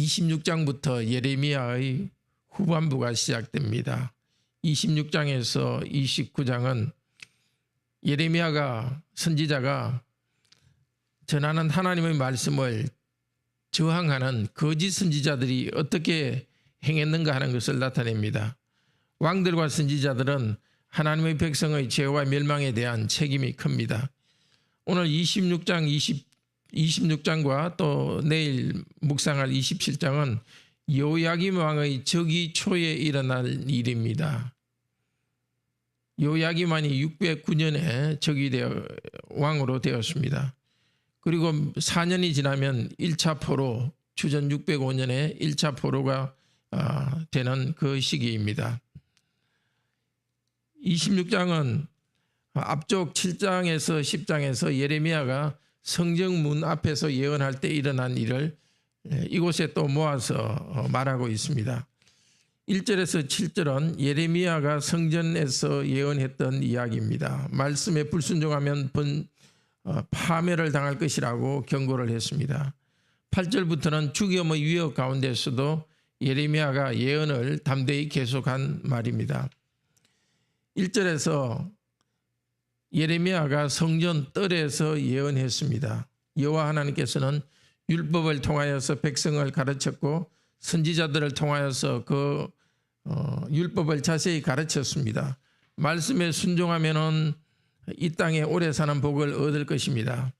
26장부터 예레미야의 후반부가 시작됩니다. 26장에서 29장은 예레미야가 선지자가 전하는 하나님의 말씀을 저항하는 거짓 선지자들이 어떻게 행했는가 하는 것을 나타냅니다. 왕들과 선지자들은 하나님의 백성의 죄와 멸망에 대한 책임이 큽니다. 오늘 26장과 또 내일 묵상할 27장은 요야김 왕의 즉위 초에 일어날 일입니다. 요야김 왕이 609년에 즉위되어 왕으로 되었습니다. 그리고 4년이 지나면 1차 포로, 주전 605년에 1차 포로가 되는 그 시기입니다. 26장은 앞쪽 7장에서 10장에서 예레미야가 성정문 앞에서 예언할 때 일어난 일을 이곳에 또 모아서 말하고 있습니다. 1절에서 7절은 예레미야가 성전에서 예언했던 이야기입니다. 말씀에 불순종하면 파멸을 당할 것이라고 경고를 했습니다. 8절부터는 죽임의 위협 가운데서도 예레미야가 예언을 담대히 계속한 말입니다. 1절에서 예레미야가 성전 뜰에서 예언했습니다. 여호와 하나님께서는 율법을 통하여서 백성을 가르쳤고 선지자들을 통하여서 그 율법을 자세히 가르쳤습니다. 말씀에 순종하면은 이 땅에 오래 사는 복을 얻을 것입니다.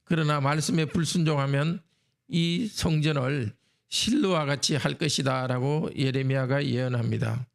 그러나 말씀에 불순종하면 이 성전을 실로와 같이 할 것이다 라고 예레미야가 예언합니다.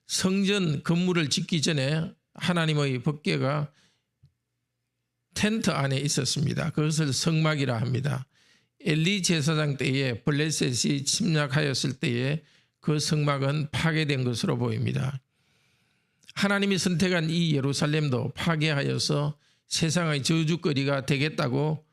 성전 건물을 짓기 전에 하나님의 법궤가 텐트 안에 있었습니다. 그것을 성막이라 합니다. 엘리 제사장 때에 블레셋이 침략하였을 때에 그 성막은 파괴된 것으로 보입니다. 하나님이 선택한 이 예루살렘도 파괴하여서 세상의 저주거리가 되겠다고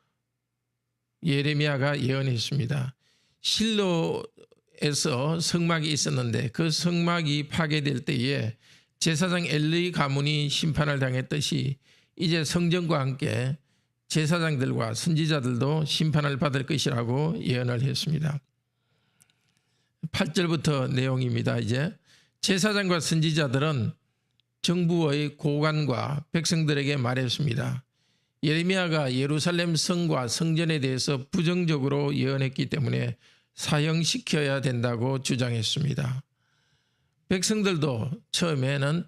예레미야가 예언했습니다. 실로에서 성막이 있었는데 그 성막이 파괴될 때에 제사장 엘리 가문이 심판을 당했듯이 이제 성전과 함께 제사장들과 선지자들도 심판을 받을 것이라고 예언을 했습니다. 8절부터 내용입니다. 이제 제사장과 선지자들은 정부의 고관과 백성들에게 말했습니다. 예레미야가 예루살렘 성과 성전에 대해서 부정적으로 예언했기 때문에 사형시켜야 된다고 주장했습니다. 백성들도 처음에는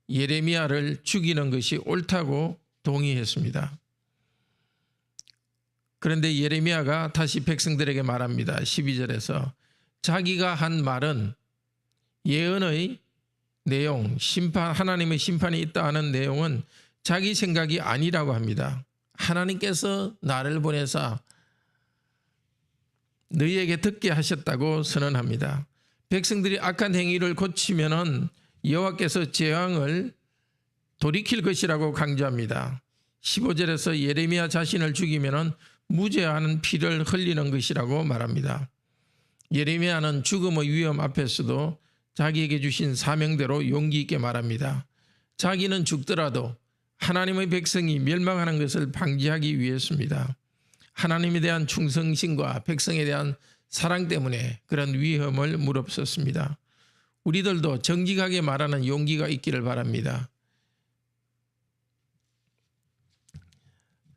예레미야를 죽이는 것이 옳다고 동의했습니다. 그런데 예레미야가 다시 백성들에게 말합니다. 12절에서 자기가 한 말은 예언의 내용, 하나님의 심판이 있다 하는 내용은 자기 생각이 아니라고 합니다. 하나님께서 나를 보내사 너희에게 듣게 하셨다고 선언합니다. 백성들이 악한 행위를 고치면은 여호와께서 재앙을 돌이킬 것이라고 강조합니다. 15절에서 예레미야 자신을 죽이면은 무죄한 피를 흘리는 것이라고 말합니다. 예레미야는 죽음의 위험 앞에서도 자기에게 주신 사명대로 용기 있게 말합니다. 자기는 죽더라도 하나님의 백성이 멸망하는 것을 방지하기 위해서입니다. 하나님에 대한 충성심과 백성에 대한 사랑 때문에 그런 위험을 무릅썼습니다. 우리들도 정직하게 말하는 용기가 있기를 바랍니다.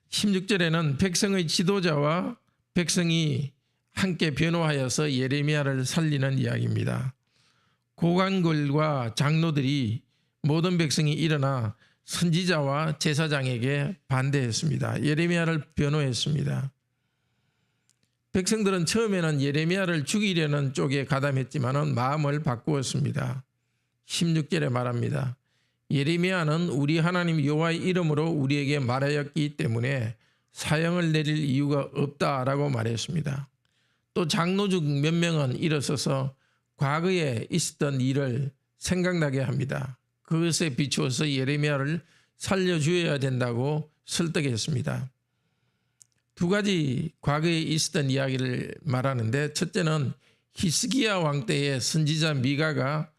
16절에는 백성의 지도자와 백성이 함께 변호하여서 예레미야를 살리는 이야기입니다. 고관들과 장로들이 모든 백성이 일어나 선지자와 제사장에게 반대했습니다. 예레미야를 변호했습니다. 백성들은 처음에는 예레미야를 죽이려는 쪽에 가담했지만 마음을 바꾸었습니다. 16절에 말합니다. 예레미야는 우리 하나님 여호와의 이름으로 우리에게 말하였기 때문에 사형을 내릴 이유가 없다라고 말했습니다. 또 장로 중 몇 명은 일어서서 과거에 있었던 일을 생각나게 합니다. 그것에 비추어서 예레미야를 살려주어야 된다고 설득했습니다. 두 가지 과거에 있었던 이야기를 말하는데, 첫째는 히스기야 왕 때의 선지자 미가가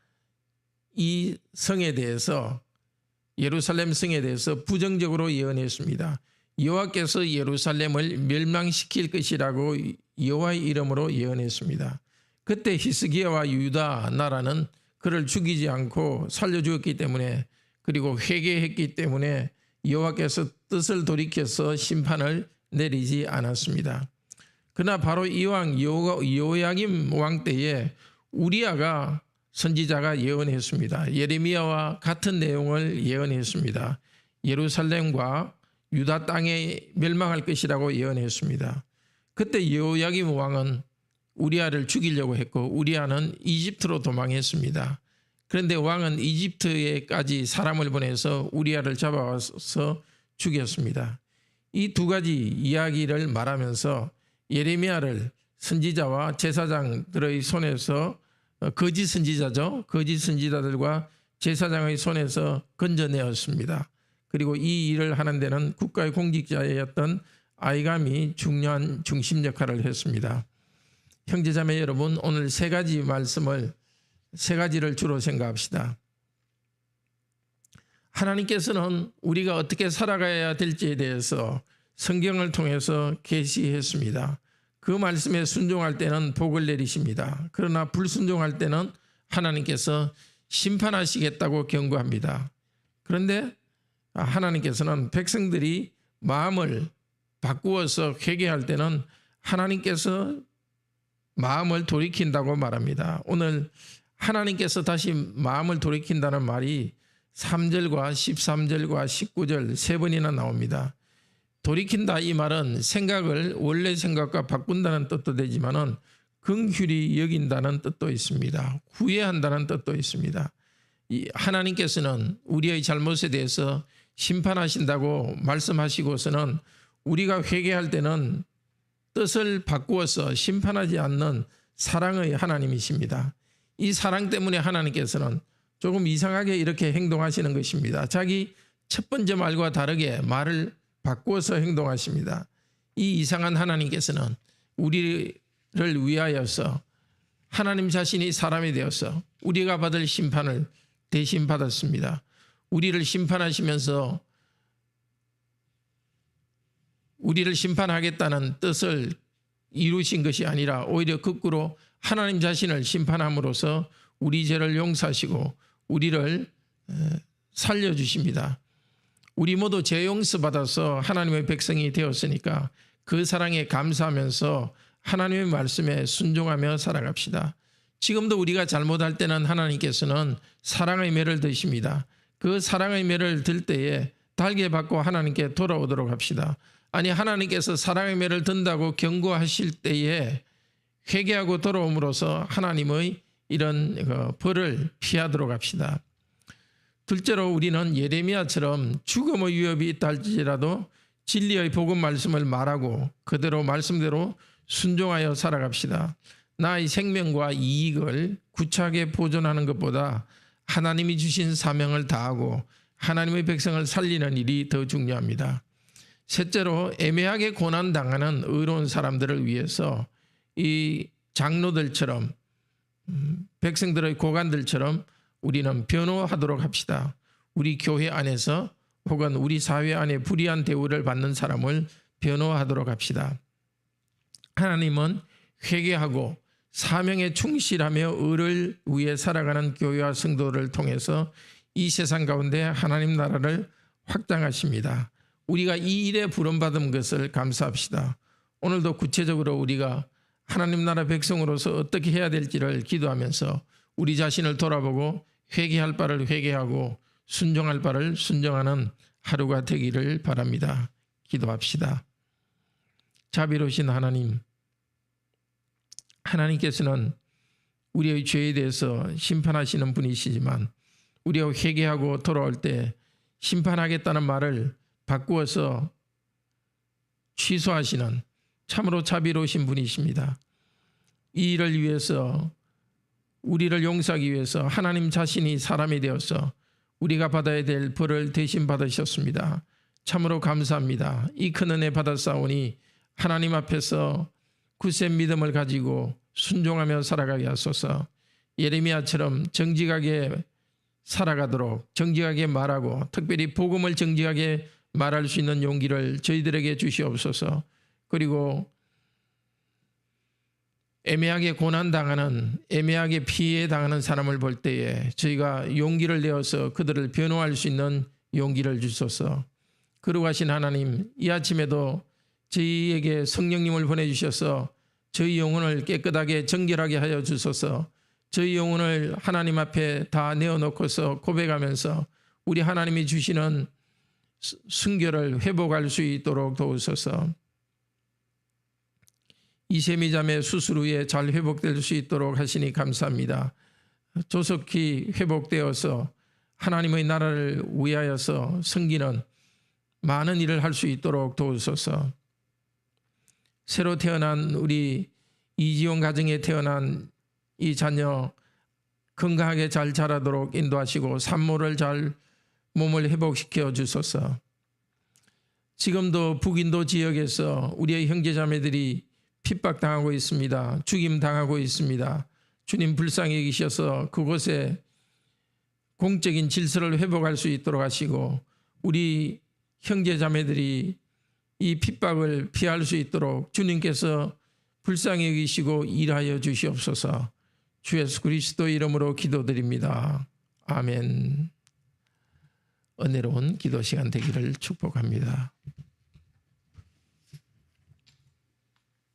이 성에 대해서, 예루살렘 성에 대해서 부정적으로 예언했습니다. 여호와께서 예루살렘을 멸망시킬 것이라고 여호와의 이름으로 예언했습니다. 그때 히스기야와 유다 나라는 그를 죽이지 않고 살려주었기 때문에, 그리고 회개했기 때문에 여호와께서 뜻을 돌이켜서 심판을 내리지 않았습니다. 그러나 바로 이왕 여호야김 왕 때에 우리아가 선지자가 예언했습니다. 예레미야와 같은 내용을 예언했습니다. 예루살렘과 유다 땅에 멸망할 것이라고 예언했습니다. 그때 여호야김 왕은 우리아를 죽이려고 했고 우리아는 이집트로 도망했습니다. 그런데 왕은 이집트에까지 사람을 보내서 우리아를 잡아와서 죽였습니다. 이 두 가지 이야기를 말하면서 예레미야를 선지자와 제사장들의 손에서, 거짓 선지자죠, 거짓 선지자들과 제사장의 손에서 건져내었습니다. 그리고 이 일을 하는 데는 국가의 공직자였던 아히감이 중요한 중심 역할을 했습니다. 형제자매 여러분, 오늘 세 가지를 주로 생각합시다. 하나님께서는 우리가 어떻게 살아가야 될지에 대해서 성경을 통해서 계시했습니다. 그 말씀에 순종할 때는 복을 내리십니다. 그러나 불순종할 때는 하나님께서 심판하시겠다고 경고합니다. 그런데 하나님께서는 백성들이 마음을 바꾸어서 회개할 때는 하나님께서 마음을 돌이킨다고 말합니다. 오늘 하나님께서 다시 마음을 돌이킨다는 말이 3절과 13절과 19절 세 번이나 나옵니다. 돌이킨다 이 말은 생각을 원래 생각과 바꾼다는 뜻도 되지만은 긍휼히 여긴다는 뜻도 있습니다. 구애한다는 뜻도 있습니다. 하나님께서는 우리의 잘못에 대해서 심판하신다고 말씀하시고서는 우리가 회개할 때는 뜻을 바꾸어서 심판하지 않는 사랑의 하나님이십니다. 이 사랑 때문에 하나님께서는 조금 이상하게 이렇게 행동하시는 것입니다. 자기 첫 번째 말과 다르게 말을 바꾸어서 행동하십니다. 이 이상한 하나님께서는 우리를 위하여서 하나님 자신이 사람이 되어서 우리가 받을 심판을 대신 받았습니다. 우리를 심판하시면서 우리를 심판하겠다는 뜻을 이루신 것이 아니라 오히려 거꾸로 하나님 자신을 심판함으로써 우리 죄를 용서하시고 우리를 살려주십니다. 우리 모두 죄 용서받아서 하나님의 백성이 되었으니까 그 사랑에 감사하면서 하나님의 말씀에 순종하며 살아갑시다. 지금도 우리가 잘못할 때는 하나님께서는 사랑의 매를 드십니다. 그 사랑의 매를 들 때에 달게 받고 하나님께 돌아오도록 합시다. 아니, 하나님께서 사랑의 매를 든다고 경고하실 때에 회개하고 돌아옴으로써 하나님의 이런 벌을 피하도록 합시다. 둘째로 우리는 예레미야처럼 죽음의 위협이 있다 할지라도 진리의 복음 말씀을 말하고 그대로 말씀대로 순종하여 살아갑시다. 나의 생명과 이익을 구차하게 보존하는 것보다 하나님이 주신 사명을 다하고 하나님의 백성을 살리는 일이 더 중요합니다. 셋째로 애매하게 고난당하는 의로운 사람들을 위해서 이 장로들처럼 백성들의 고관들처럼 우리는 변호하도록 합시다. 우리 교회 안에서 혹은 우리 사회 안에 불의한 대우를 받는 사람을 변호하도록 합시다. 하나님은 회개하고 사명에 충실하며 의를 위해 살아가는 교회와 성도를 통해서 이 세상 가운데 하나님 나라를 확장하십니다. 우리가 이 일에 부름받은 것을 감사합시다. 오늘도 구체적으로 우리가 하나님 나라 백성으로서 어떻게 해야 될지를 기도하면서 우리 자신을 돌아보고 회개할 바를 회개하고 순종할 바를 순종하는 하루가 되기를 바랍니다. 기도합시다. 자비로우신 하나님, 하나님께서는 우리의 죄에 대해서 심판하시는 분이시지만 우리가 회개하고 돌아올 때 심판하겠다는 말을 바꾸어서 취소하시는 참으로 자비로우신 분이십니다. 이 일을 위해서 우리를 용서하기 위해서 하나님 자신이 사람이 되어서 우리가 받아야 될 벌을 대신 받으셨습니다. 참으로 감사합니다. 이 큰 은혜 받았사오니 하나님 앞에서 굳센 믿음을 가지고 순종하며 살아가게 하소서. 예레미야처럼 정직하게 살아가도록 정직하게 말하고 특별히 복음을 정직하게 말할 수 있는 용기를 저희들에게 주시옵소서. 그리고 애매하게 고난당하는, 애매하게 피해당하는 사람을 볼 때에 저희가 용기를 내어서 그들을 변호할 수 있는 용기를 주소서. 거룩하신 하나님, 이 아침에도 저희에게 성령님을 보내주셔서 저희 영혼을 깨끗하게 정결하게 하여 주소서. 저희 영혼을 하나님 앞에 다 내어놓고서 고백하면서 우리 하나님이 주시는 순결을 회복할 수 있도록 도우소서. 이세미 자매 수술 후에 잘 회복될 수 있도록 하시니 감사합니다. 조속히 회복되어서 하나님의 나라를 위하여서 섬기는 많은 일을 할 수 있도록 도우소서. 새로 태어난 우리 이지용 가정에 태어난 이 자녀 건강하게 잘 자라도록 인도하시고 산모를 잘 몸을 회복시켜 주소서. 지금도 북인도 지역에서 우리의 형제자매들이 핍박당하고 있습니다. 죽임당하고 있습니다. 주님 불쌍히 여기셔서 그곳에 공적인 질서를 회복할 수 있도록 하시고 우리 형제자매들이 이 핍박을 피할 수 있도록 주님께서 불쌍히 여기시고 일하여 주시옵소서. 주 예수 그리스도 이름으로 기도드립니다. 아멘. 은혜로운 기도 시간 되기를 축복합니다.